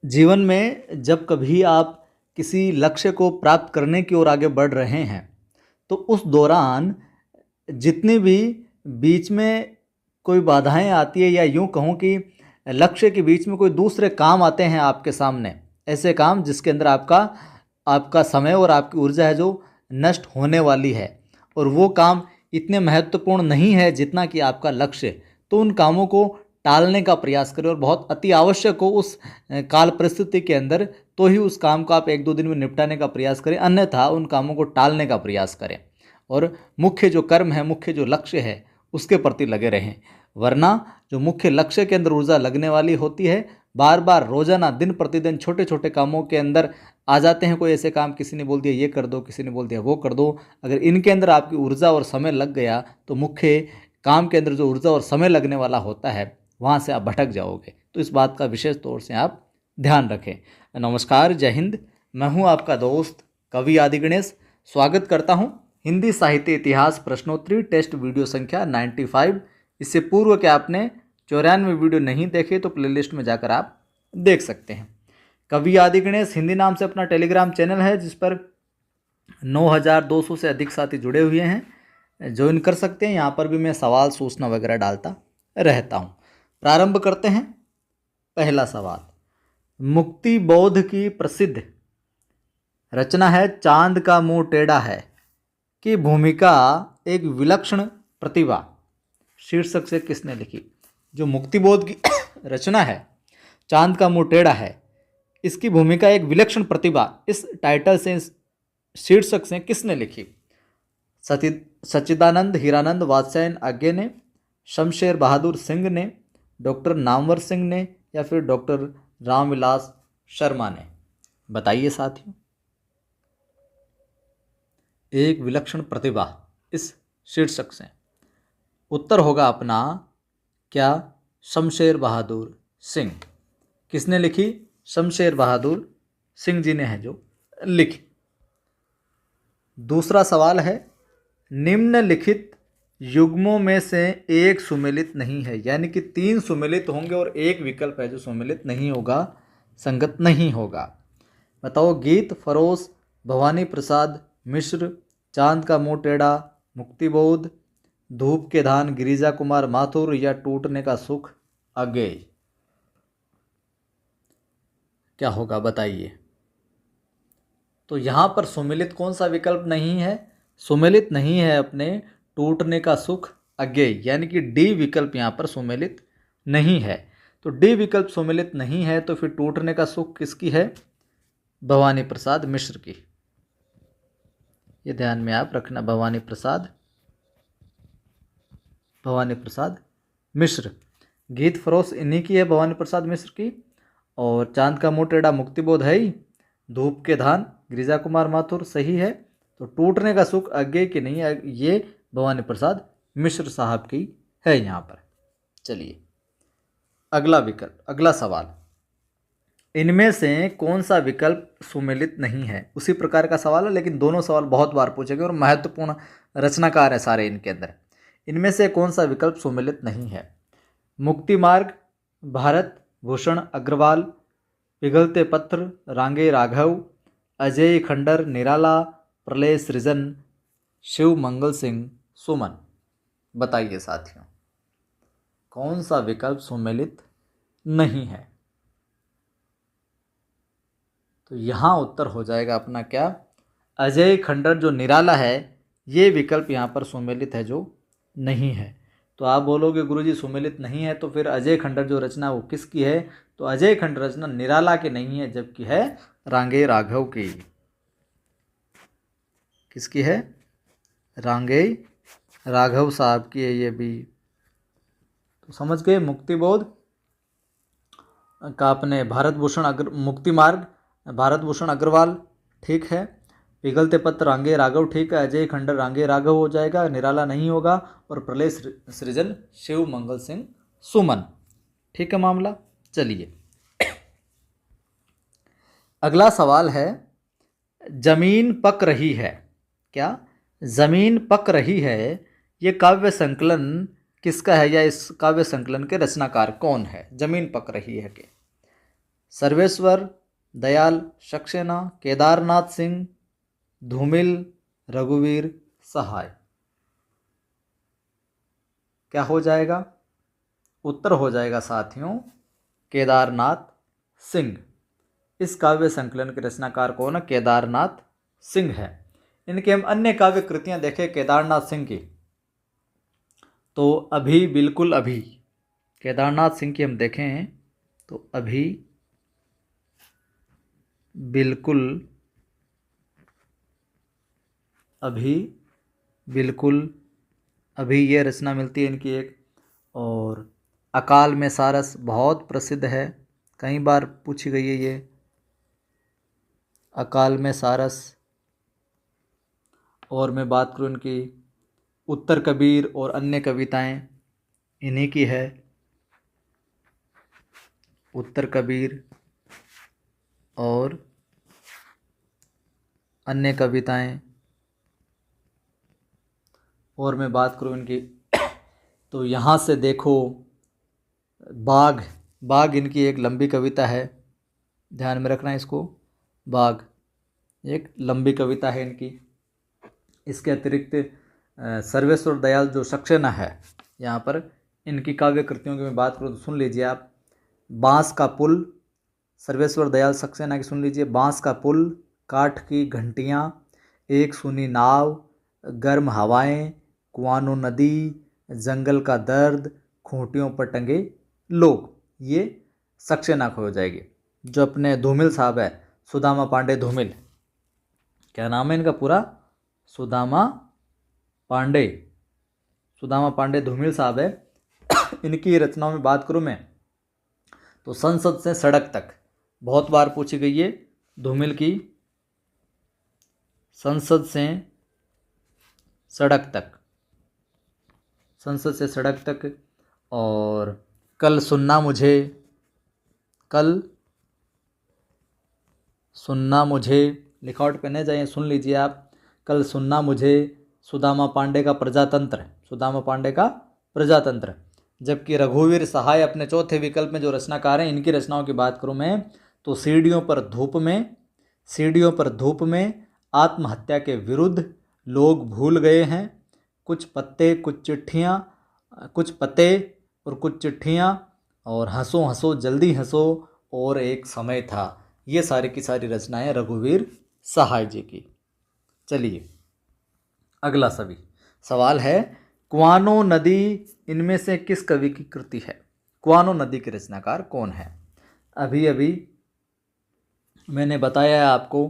जीवन में जब कभी आप किसी लक्ष्य को प्राप्त करने की ओर आगे बढ़ रहे हैं, तो उस दौरान जितनी भी बीच में कोई बाधाएं आती है, या यूं कहूं कि लक्ष्य के बीच में कोई दूसरे काम आते हैं आपके सामने, ऐसे काम जिसके अंदर आपका आपका समय और आपकी ऊर्जा है जो नष्ट होने वाली है, और वो काम इतने महत्वपूर्ण नहीं है जितना कि आपका लक्ष्य, तो उन कामों को टालने का प्रयास करें, और बहुत अति आवश्यक हो उस काल परिस्थिति के अंदर, तो ही उस काम को आप 1-2 दिन में निपटाने का प्रयास करें, अन्यथा उन कामों को टालने का प्रयास करें और मुख्य जो कर्म है, मुख्य जो लक्ष्य है, उसके प्रति लगे रहें। वरना जो मुख्य लक्ष्य के अंदर ऊर्जा लगने वाली होती है, बार बार रोजाना दिन प्रतिदिन छोटे छोटे कामों के अंदर आ जाते हैं। कोई ऐसे काम किसी ने बोल दिया ये कर दो, किसी ने बोल दिया वो कर दो, अगर इनके अंदर आपकी ऊर्जा और समय लग गया तो मुख्य काम के अंदर जो ऊर्जा और समय लगने वाला होता है वहाँ से आप भटक जाओगे। तो इस बात का विशेष तौर से आप ध्यान रखें। नमस्कार, जय हिंद। मैं हूँ आपका दोस्त कवि आदि गणेश। स्वागत करता हूँ हिंदी साहित्य इतिहास प्रश्नोत्तरी टेस्ट वीडियो संख्या 95। इससे पूर्व के आपने 94 वीडियो नहीं देखे तो प्लेलिस्ट में जाकर आप देख सकते हैं। कवि आदि गणेश हिंदी नाम से अपना टेलीग्राम चैनल है, जिस पर 9200 से अधिक साथी जुड़े हुए हैं, ज्वाइन कर सकते हैं। यहाँ पर भी मैं सवाल सूचना वगैरह डालता रहता हूँ। प्रारंभ करते हैं। पहला सवाल, मुक्ति बोध की प्रसिद्ध रचना है चांद का मुंह टेढ़ा है की भूमिका एक विलक्षण प्रतिभा शीर्षक से किसने लिखी? जो मुक्तिबोध की रचना है चांद का मुंह टेढ़ा है, इसकी भूमिका एक विलक्षण प्रतिभा, इस टाइटल से, शीर्षक से किसने लिखी? सच्चिदानंद हीरानंद वात्स्यायन आज्ञे ने, शमशेर बहादुर सिंह ने, डॉक्टर नामवर सिंह ने, या फिर डॉक्टर रामविलास शर्मा ने? बताइए साथियों। एक विलक्षण प्रतिभा इस शीर्षक से उत्तर होगा अपना क्या? शमशेर बहादुर सिंह। किसने लिखी? शमशेर बहादुर सिंह जी ने है जो लिखी। दूसरा सवाल है, निम्नलिखित युग्मों में से एक सुमेलित नहीं है, यानी कि 3 सुमेलित होंगे और एक विकल्प है जो सुमेलित नहीं होगा, संगत नहीं होगा। बताओ। गीत फरोश, भवानी प्रसाद मिश्र, चांद का मुंह टेढ़ा मुक्तिबोध, धूप के धान गिरिजा कुमार माथुर, या टूटने का सुख अज्ञेय? क्या होगा बताइए। तो यहाँ पर सुमेलित कौन सा विकल्प नहीं है? सुमेलित नहीं है अपने टूटने का सुख अज्ञेय, यानी कि डी विकल्प यहाँ पर सुमेलित नहीं है। तो डी विकल्प सुमेलित नहीं है, तो फिर टूटने का सुख किसकी है? भवानी प्रसाद मिश्र की। ये ध्यान में आप रखना, भवानी प्रसाद मिश्र। गीत फरोश इन्हीं की है, भवानी प्रसाद मिश्र की। और चांद का मुंह टेढ़ा मुक्तिबोध है ही, धूप के धान गिरिजा कुमार माथुर सही है। तो टूटने का सुख अज्ञेय की नहीं है, ये भवानी प्रसाद मिश्र साहब की है यहाँ पर। चलिए अगला सवाल, इनमें से कौन सा विकल्प सुमेलित नहीं है? उसी प्रकार का सवाल है, लेकिन दोनों सवाल बहुत बार पूछे गए और महत्वपूर्ण रचनाकार है सारे इनके अंदर। इनमें से कौन सा विकल्प सुमेलित नहीं है? मुक्ति मार्ग, भारत भूषण अग्रवाल, पिघलते पत्र रांगे राघव, अजय खंडर निराला, प्रलय सृजन शिव मंगल सिंह सुमन? बताइए साथियों, कौन सा विकल्प सुमेलित नहीं है? तो यहाँ उत्तर हो जाएगा अपना क्या? अजय खंडर जो निराला है, ये विकल्प यहाँ पर सुमेलित है जो नहीं है। तो आप बोलोगे गुरुजी सुमेलित नहीं है, तो फिर अजय खंडर जो रचना वो किसकी है? तो अजय खंडर रचना निराला की नहीं है, जबकि है रांगे राघव की। किसकी है? रांगे राघव साहब की है ये भी। तो समझ गए। मुक्तिबोध का अपने भारत भूषण मुक्ति मार्ग भारत भूषण अग्रवाल ठीक है, पिघलते पत्र रांगे राघव ठीक है, अजय खंडर रांगे राघव हो जाएगा, निराला नहीं होगा, और प्रलय सृजन शिव मंगल सिंह सुमन। ठीक है मामला। चलिए अगला सवाल है, जमीन पक रही है। क्या? जमीन पक रही है, ये काव्य संकलन किसका है, या इस काव्य संकलन के रचनाकार कौन है? जमीन पक रही है के सर्वेश्वर दयाल सक्सेना, केदारनाथ सिंह, धूमिल, रघुवीर सहाय। क्या हो जाएगा? उत्तर हो जाएगा साथियों केदारनाथ सिंह। इस काव्य संकलन के रचनाकार कौन है? केदारनाथ सिंह है। इनकी हम अन्य काव्य कृतियां देखें केदारनाथ सिंह की, तो अभी बिल्कुल अभी, केदारनाथ सिंह की हम देखें तो अभी बिल्कुल अभी बिल्कुल अभी ये रचना मिलती है इनकी एक। और अकाल में सारस बहुत प्रसिद्ध है, कई बार पूछी गई है ये। अकाल में सारस। और मैं बात करूँ इनकी उत्तर कबीर और अन्य कविताएं, इन्हीं की है। उत्तर कबीर और अन्य कविताएं। और मैं बात करूँ इनकी तो यहाँ से देखो बाघ। बाघ इनकी एक लंबी कविता है, ध्यान में रखना इसको। बाघ एक लंबी कविता है इनकी। इसके अतिरिक्त सर्वेश्वर दयाल जो सक्सेना है, यहाँ पर इनकी काव्य कृतियों की मैं बात करूँ तो सुन लीजिए आप। बांस का पुल, सर्वेश्वर दयाल सक्सेना की सुन लीजिए। बांस का पुल, काठ की घंटियाँ, एक सूनी नाव, गर्म हवाएं, कुआनो नदी, जंगल का दर्द, खूंटियों पर टंगे लोग, ये सक्सेना को हो जाएगी। जो अपने धूमिल साहब है, सुदामा पांडे धूमिल, क्या नाम है इनका पूरा? सुदामा पांडे। सुदामा पांडे धूमिल साहब है। इनकी रचनाओं में बात करूँ मैं तो संसद से सड़क तक बहुत बार पूछी गई है धूमिल की। संसद से सड़क तक, संसद से सड़क तक। और कल सुनना मुझे, कल सुनना मुझे, लिखावट पे नहीं जाइए, सुन लीजिए आप। कल सुनना मुझे, सुदामा पांडे का प्रजातंत्र, सुदामा पांडे का प्रजातंत्र। जबकि रघुवीर सहाय अपने चौथे विकल्प में जो रचनाकार हैं, इनकी रचनाओं की बात करूं मैं तो सीढ़ियों पर धूप में, सीढ़ियों पर धूप में, आत्महत्या के विरुद्ध, लोग भूल गए हैं, कुछ पत्ते कुछ चिट्ठियाँ, कुछ पत्ते और कुछ चिट्ठियाँ, और हंसो हंसो जल्दी हंसो, और एक समय था। ये सारी की सारी रचनाएं रघुवीर सहाय जी की। चलिए अगला सवाल है, कुआनो नदी इनमें से किस कवि की कृति है? कुआनो नदी के रचनाकार कौन है? अभी अभी मैंने बताया है आपको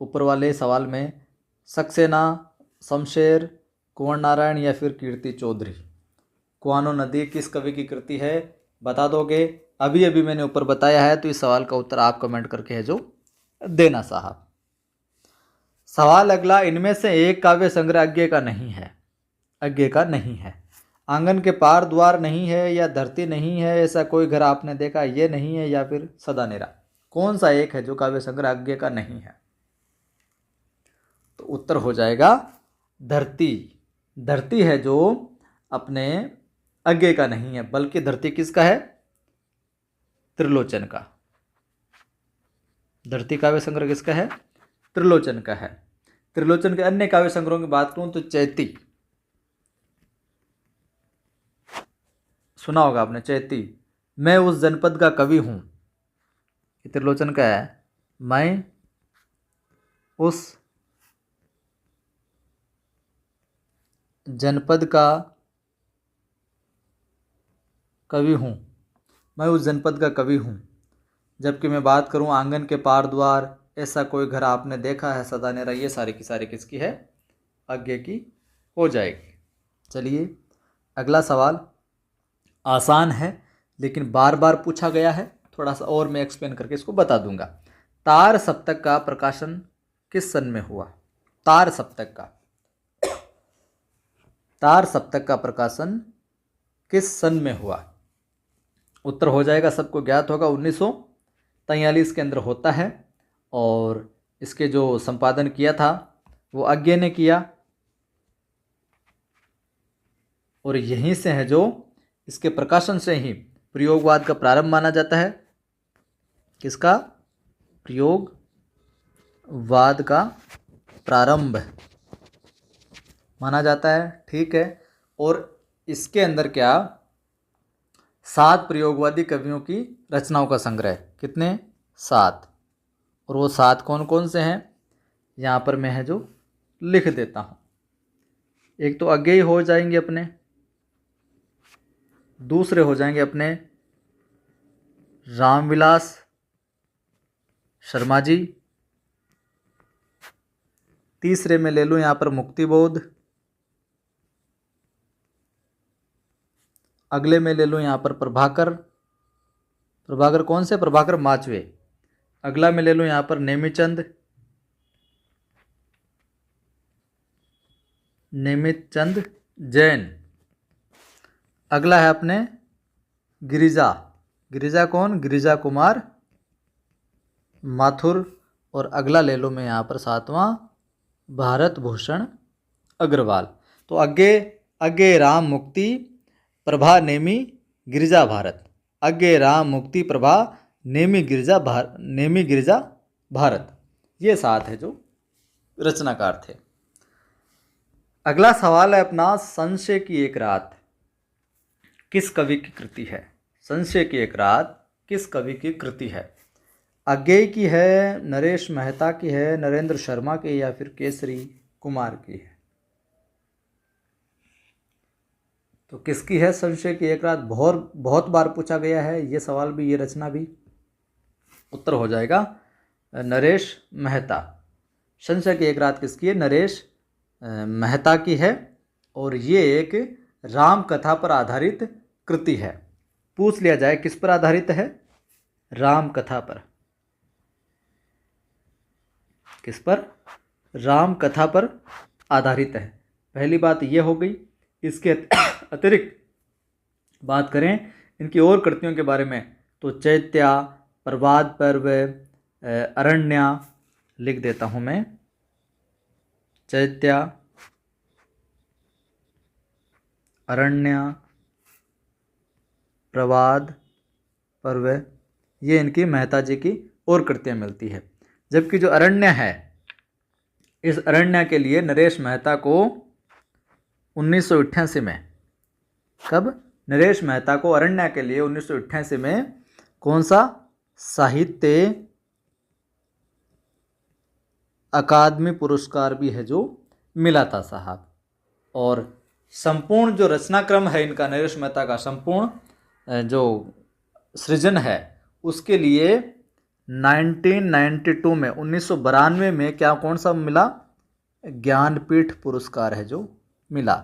ऊपर वाले सवाल में, सक्सेना, शमशेर, कुंवर नारायण या फिर कीर्ति चौधरी। कुआनो नदी किस कवि की कृति है, बता दोगे? अभी अभी मैंने ऊपर बताया है, तो इस सवाल का उत्तर आप कमेंट करके है जो देना साहब। सवाल अगला, इनमें से एक काव्य संग्रह अज्ञे का नहीं है। अज्ञे का नहीं है। आंगन के पार द्वार नहीं है, या धरती नहीं है, ऐसा कोई घर आपने देखा, ये नहीं है, या फिर सदा नेरा। कौन सा एक है जो काव्य संग्रह अज्ञे का नहीं है? तो उत्तर हो जाएगा धरती। धरती है जो अपने अज्ञे का नहीं है, बल्कि धरती किसका है? त्रिलोचन का। धरती काव्य संग्रह किसका है? त्रिलोचन का है। त्रिलोचन के अन्य काव्य संग्रहों की बात करूं तो चैती, सुना होगा आपने चैती। मैं उस जनपद का कवि हूं, ये त्रिलोचन का है। मैं उस जनपद का कवि हूं, मैं उस जनपद का कवि हूं। जबकि मैं बात करूं आंगन के पार द्वार, ऐसा कोई घर आपने देखा है, सदा नेरा, ये सारी की सारी किसकी है? अज्ञे की हो जाएगी। चलिए अगला सवाल आसान है, लेकिन बार बार पूछा गया है, थोड़ा सा और मैं एक्सप्लेन करके इसको बता दूंगा। तार सप्तक का प्रकाशन किस सन में हुआ? तार सप्तक का, तार सप्तक का प्रकाशन किस सन में हुआ? उत्तर हो जाएगा, सबको ज्ञात होगा, 1943 के अंदर होता है। और इसके जो संपादन किया था वो अज्ञे ने किया। और यहीं से है जो इसके प्रकाशन से ही प्रयोगवाद का प्रारंभ माना जाता है, किसका? प्रयोगवाद का प्रारंभ माना जाता है। ठीक है। और इसके अंदर क्या, 7 प्रयोगवादी कवियों की रचनाओं का संग्रह। कितने? 7। और वो 7 कौन कौन से हैं यहाँ पर मैं है जो लिख देता हूँ। एक तो अज्ञेय हो जाएंगे अपने, दूसरे हो जाएंगे अपने रामविलास शर्मा जी, तीसरे में ले लूँ यहाँ पर मुक्तिबोध, अगले में ले लूँ यहाँ पर प्रभाकर। प्रभाकर कौन से? प्रभाकर माचवे। अगला में ले लूँ यहाँ पर नेमिचंद, नेमिचंद जैन। अगला है अपने गिरिजा। गिरिजा कौन? गिरिजा कुमार माथुर। और अगला ले लो मैं यहाँ पर 7वां भारत भूषण अग्रवाल। तो अज्ञेय राम मुक्ति प्रभा नेमी गिरिजा भारत। अज्ञेय राम मुक्ति प्रभा नेमी गिरिजा भारत। ये 7 है जो रचनाकार थे। अगला सवाल है अपना, संशय की एक रात किस कवि की कृति है? संशय की एक रात किस कवि की कृति है? अज्ञेय की है, नरेश मेहता की है, नरेंद्र शर्मा की, या फिर केसरी कुमार की है? तो किसकी है संशय की एक रात? बहुत बार पूछा गया है ये सवाल भी, ये रचना भी। उत्तर हो जाएगा नरेश मेहता। संशय की एक रात किसकी है? नरेश मेहता की है। और ये एक राम कथा पर आधारित कृति है। पूछ लिया जाए किस पर आधारित है? राम कथा पर। किस पर? राम कथा पर आधारित है। पहली बात ये हो गई। इसके अतिरिक्त बात करें इनकी और कृतियों के बारे में तो चैत्या, प्रभात पर्व, अरण्या लिख देता हूं मैं। चैत्या, अरण्या, प्रवाद पर्व, ये इनकी मेहता जी की और कृतियाँ मिलती है। जबकि जो अरण्य है, इस अरण्य के लिए नरेश मेहता को 1988 में, कब? नरेश मेहता को अरण्य के लिए 1988 में कौन सा साहित्य अकादमी पुरस्कार भी है जो मिला था साहब। और संपूर्ण जो रचनाक्रम है इनका, नरेश मेहता का संपूर्ण जो सृजन है, उसके लिए 1992 में 1992 में क्या कौन सा मिला? ज्ञानपीठ पुरस्कार है जो मिला।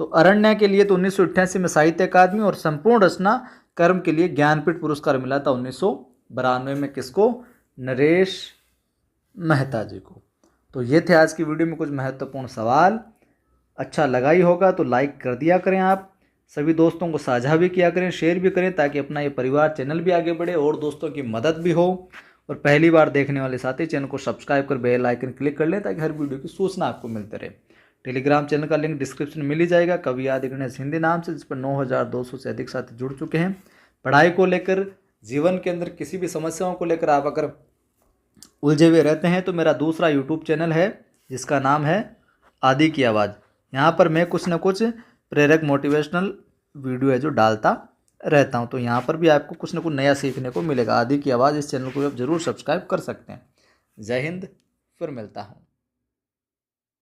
तो अरण्य के लिए तो 1988 में साहित्य अकादमी, और संपूर्ण रचना कर्म के लिए ज्ञानपीठ पुरस्कार मिला था 1992 में। किसको? नरेश मेहता जी को। तो ये थे आज की वीडियो में कुछ महत्वपूर्ण सवाल। अच्छा लगा ही होगा तो लाइक कर दिया करें आप, सभी दोस्तों को साझा भी किया करें, शेयर भी करें, ताकि अपना ये परिवार चैनल भी आगे बढ़े और दोस्तों की मदद भी हो। और पहली बार देखने वाले साथी चैनल को सब्सक्राइब कर बेल आइकन क्लिक कर लें, ताकि हर वीडियो की सूचना आपको मिलते रहे। टेलीग्राम चैनल का लिंक डिस्क्रिप्शन में मिल ही जाएगा, कवि आदि गणेश हिंदी नाम से, जिस पर 9200 से अधिक साथी जुड़ चुके हैं। पढ़ाई को लेकर, जीवन के अंदर किसी भी समस्याओं को लेकर आप अगर उलझे हुए रहते हैं तो मेरा दूसरा यूट्यूब चैनल है जिसका नाम है आदि की आवाज़। यहाँ पर मैं कुछ न कुछ प्रेरक मोटिवेशनल वीडियो है जो डालता रहता हूँ। तो यहाँ पर भी आपको कुछ न कुछ नया सीखने को मिलेगा। आदि की आवाज़ इस चैनल को आप जरूर सब्सक्राइब कर सकते हैं। जय हिंद, फिर मिलता हूँ।